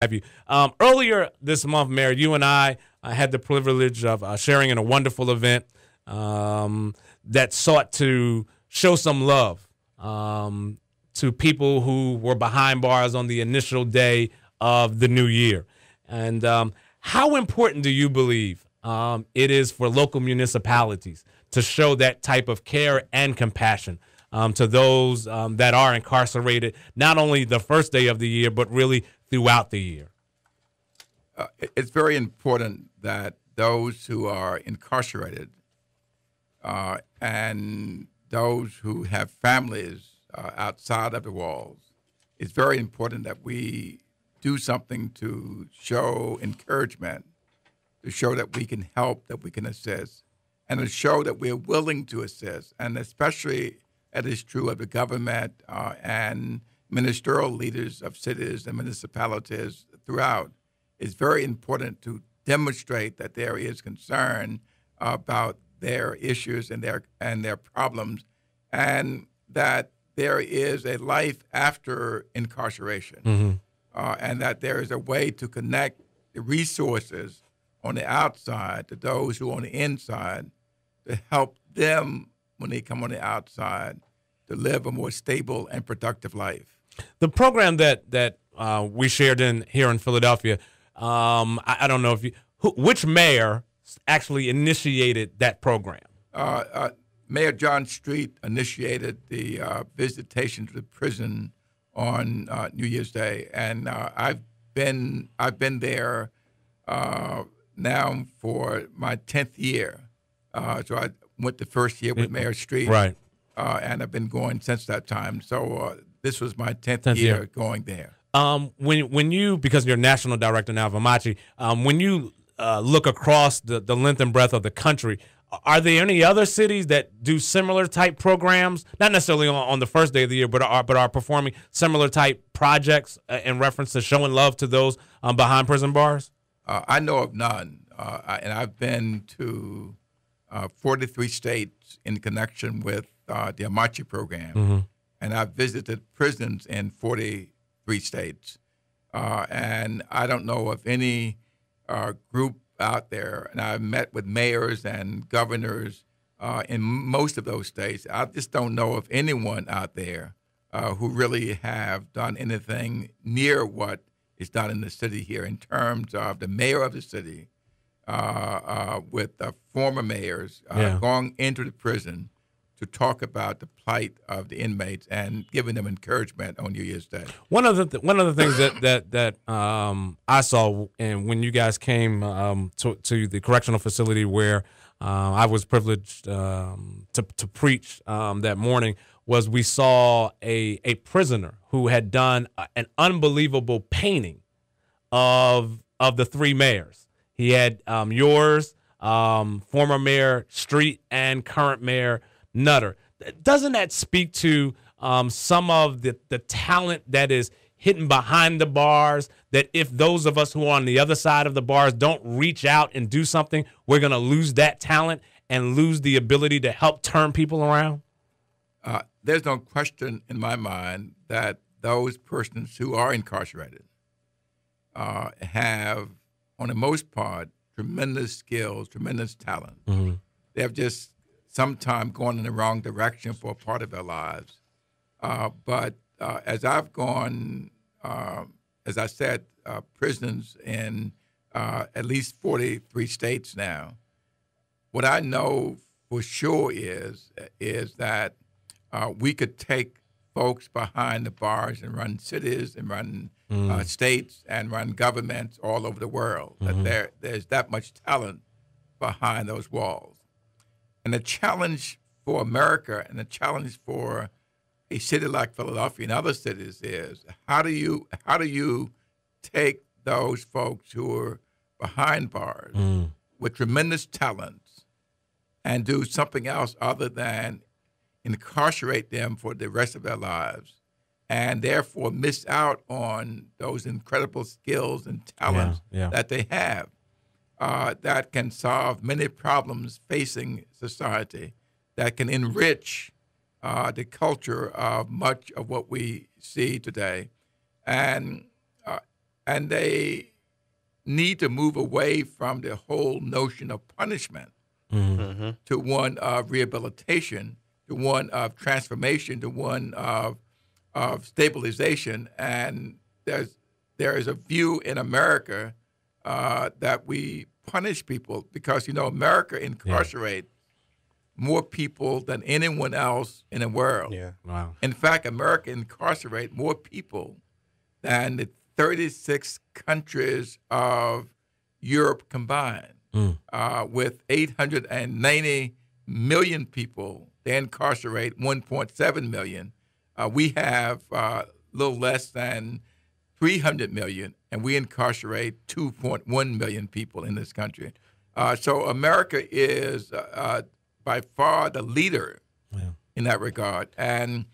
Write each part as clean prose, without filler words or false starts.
have you. Earlier this month, Mayor, you and I had the privilege of sharing in a wonderful event that sought to show some love to people who were behind bars on the initial day of the new year. And how important do you believe it is for local municipalities to show that type of care and compassion to those that are incarcerated, not only the first day of the year, but really throughout the year? It's very important that those who are incarcerated and those who have families outside of the walls, it's very important that we do something to show encouragement, to show that we can help, that we can assist, and to show that we're willing to assist. And especially that is true of the government and ministerial leaders of cities and municipalities throughout. It's very important to demonstrate that there is concern about their issues and their problems, and that there is a life after incarceration, and that there is a way to connect the resources on the outside to those who are on the inside to help them when they come on the outside to live a more stable and productive life. The program that we shared here in Philadelphia, I don't know if which mayor actually initiated that program? Mayor John Street initiated the visitation to the prison on New Year's Day, and I've been there now for my 10th year. So I went the first year with Mayor Street, right? And I've been going since that time. So this was my 10th year going there. When you, because you're national director now of Amachi, when you look across the length and breadth of the country, are there any other cities that do similar type programs? Not necessarily on the first day of the year, but are performing similar type projects in reference to showing love to those behind prison bars? I know of none, and I've been to 43 states in connection with the Amachi program, and I've visited prisons in 43 states, and I don't know of any group out there, and I've met with mayors and governors in most of those states. I just don't know of anyone out there who really have done anything near what is done in the city here in terms of the mayor of the city with the former mayors going into the prison to talk about the plight of the inmates and giving them encouragement on New Year's Day. One of the things that I saw, and when you guys came to the correctional facility where I was privileged to preach that morning, was we saw a prisoner who had done an unbelievable painting of the three mayors. He had yours, former Mayor Street, and current Mayor Nutter. Doesn't that speak to some of the talent that is hidden behind the bars, that if those of us who are on the other side of the bars don't reach out and do something, we're going to lose that talent and lose the ability to help turn people around? There's no question in my mind that those persons who are incarcerated have, on the most part, tremendous skills, tremendous talent. They have just sometimes gone in the wrong direction for a part of their lives. But as I've gone, as I said, prisons in at least 43 states now, what I know for sure is that we could take folks behind the bars and run cities and run states and run governments all over the world. That there's that much talent behind those walls. And the challenge for America and the challenge for a city like Philadelphia and other cities is how do you take those folks who are behind bars with tremendous talents and do something else other than incarcerate them for the rest of their lives, and therefore miss out on those incredible skills and talents that they have that can solve many problems facing society, that can enrich the culture of much of what we see today. And and they need to move away from the whole notion of punishment to one of rehabilitation, to one of transformation, to one of stabilization. And there is a view in America that we punish people because, America incarcerates more people than anyone else in the world. Yeah. Wow. In fact, America incarcerates more people than the 36 countries of Europe combined. With 890 million people, they incarcerate 1.7 million. We have a little less than 300 million, and we incarcerate 2.1 million people in this country. So America is by far the leader in that regard. And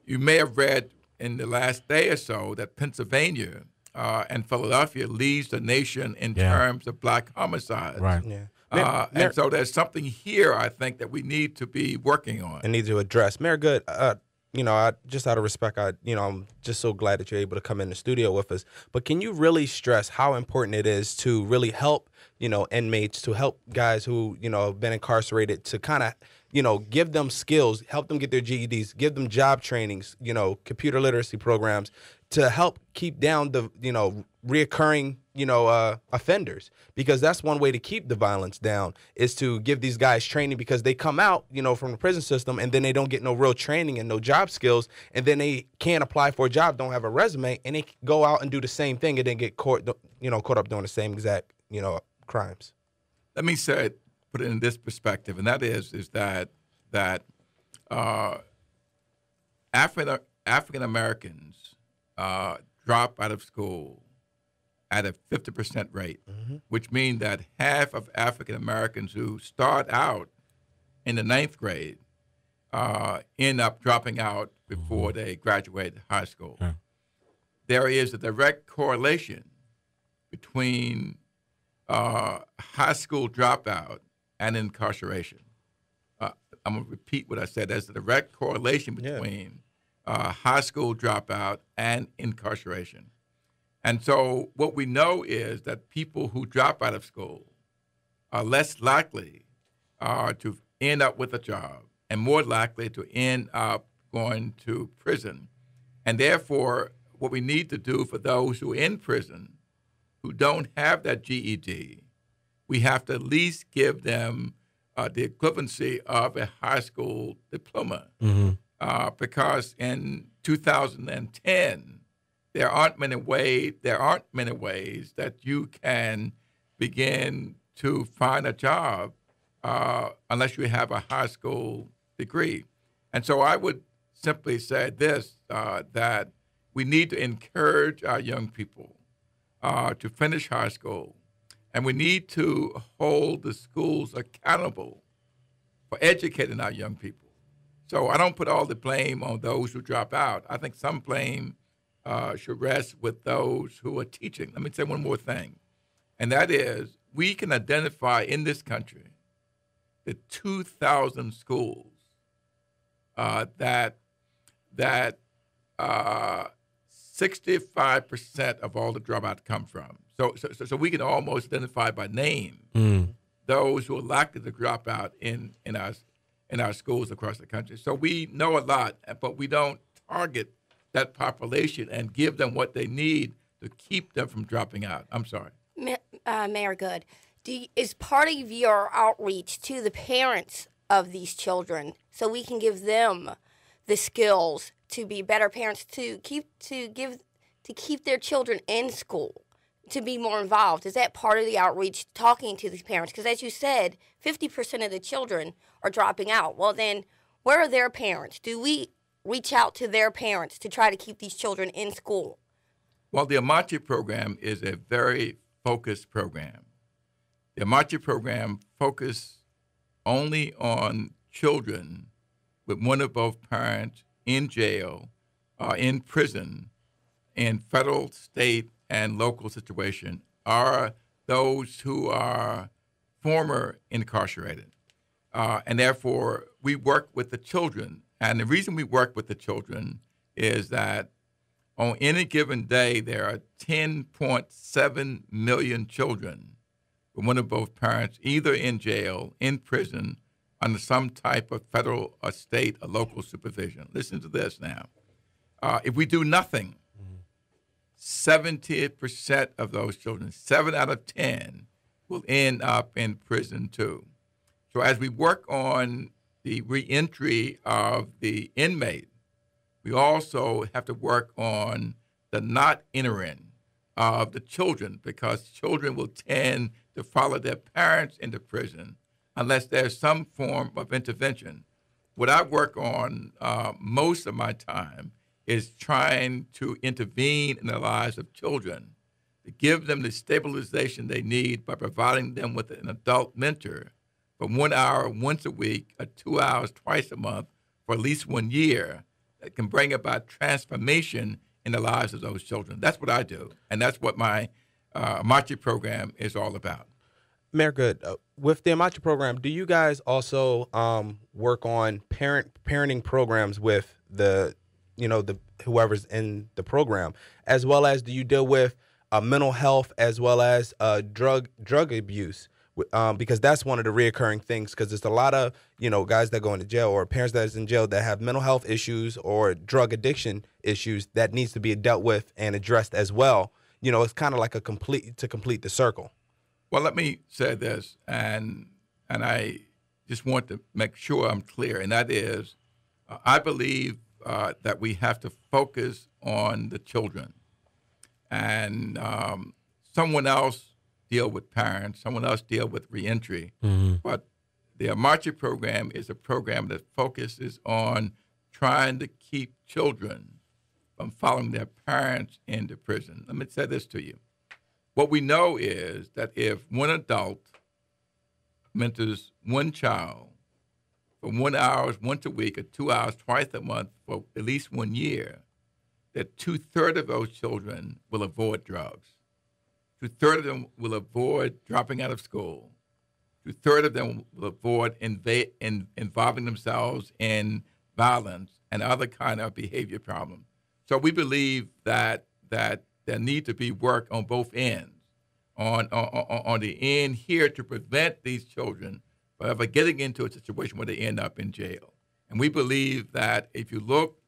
you may have read in the last day or so that Pennsylvania and Philadelphia leads the nation in terms of black homicides. Right. Yeah. And so there's something here, I think, that we need to be working on. And need to address. Mayor Good, I just out of respect, I'm just so glad that you're able to come in the studio with us. But can you really stress how important it is to really help, inmates, to help guys who, have been incarcerated, to kind of, give them skills, help them get their GEDs, give them job trainings, computer literacy programs to help keep down the, reoccurring, offenders, because that's one way to keep the violence down is to give these guys training, because they come out, from the prison system and then they don't get no real training and no job skills, and then they can't apply for a job, don't have a resume, and they go out and do the same thing and then get caught up doing the same exact, crimes. Let me put it in this perspective, and that is that African Americans drop out of school at a 50% rate, which means that half of African Americans who start out in the 9th grade end up dropping out before they graduate high school. Okay. There is a direct correlation between high school dropout and incarceration. I'm going to repeat what I said. There's a direct correlation between high school dropout and incarceration. And so what we know is that people who drop out of school are less likely to end up with a job and more likely to end up going to prison. And therefore, what we need to do for those who are in prison who don't have that GED, we have to at least give them the equivalency of a high school diploma. Because in 2010, there aren't many ways that you can begin to find a job unless you have a high school degree. And so I would simply say this, that we need to encourage our young people to finish high school, and we need to hold the schools accountable for educating our young people. So I don't put all the blame on those who drop out. I think some blame should rest with those who are teaching. Let me say one more thing, and that is we can identify in this country the 2,000 schools that 65% of all the dropouts come from. So we can almost identify by name those who are likely to drop out in our schools across the country. So we know a lot, but we don't target that population and give them what they need to keep them from dropping out. I'm sorry. Mayor Good, is part of your outreach to the parents of these children so we can give them the skills to be better parents, to keep their children in school, to be more involved? Is that part of the outreach, talking to these parents? Because as you said, 50% of the children are dropping out. Well, then where are their parents? Do we reach out to their parents to try to keep these children in school? Well, the Amachi program is a very focused program. The Amachi program focuses only on children with one or both parents in jail, in prison, in federal, state, and local situation, are those who are former incarcerated. And therefore, we work with the children. And the reason we work with the children is that On any given day, there are 10.7 million children with one of both parents either in jail, in prison, under some type of federal or state or local supervision. Listen to this now. If we do nothing, 70% of those children, 7 out of 10, will end up in prison too. So as we work on the reentry of the inmate, we also have to work on the not entering of the children, because children will tend to follow their parents into prison unless there's some form of intervention. What I work on most of my time is trying to intervene in the lives of children, to give them the stabilization they need by providing them with an adult mentor for 1 hour once a week or 2 hours twice a month for at least 1 year that can bring about transformation in the lives of those children. That's what I do, and that's what my Amachi program is all about. Mayor Good, with the Amachi program, do you guys also work on parenting programs with the whoever's in the program, as well as do you deal with mental health as well as drug abuse? Because that's one of the reoccurring things, because there's a lot of guys that go into jail or parents that is in jail that have mental health issues or drug addiction issues that needs to be dealt with and addressed as well. It's kind of like to complete the circle. Well, let me say this, and I just want to make sure I'm clear, and that is, I believe that we have to focus on the children, and someone else deal with parents, someone else deal with reentry. Mm-hmm. But the Amachi program is a program that focuses on trying to keep children from following their parents into prison. Let me say this to you. What we know is that if one adult mentors one child for 1 hour once a week or 2 hours twice a month for at least 1 year, that 2/3 of those children will avoid drugs. 2/3 of them will avoid dropping out of school. 2/3 of them will avoid involving themselves in violence and other kind of behavior problems. So we believe that there need to be work on both ends, on the end here to prevent these children from ever getting into a situation where they end up in jail. And we believe that if you look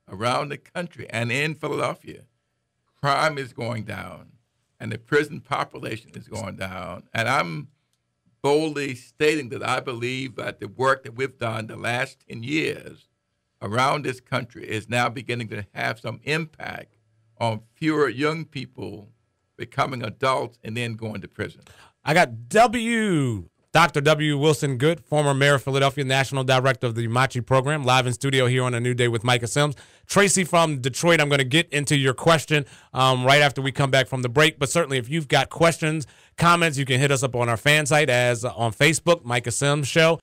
around the country and in Philadelphia, crime is going down and the prison population is going down. And I'm boldly stating that I believe that the work that we've done the last 10 years around this country is now beginning to have some impact on fewer young people becoming adults and then going to prison. I got Dr. W. Wilson Goode, former mayor of Philadelphia, national director of the Amachi program, live in studio here on A New Day with Micah SIMS. Tracy from Detroit, I'm going to get into your question right after we come back from the break. But certainly if you've got questions, comments, you can hit us up on our fan site as on Facebook, Micah SIMS Show.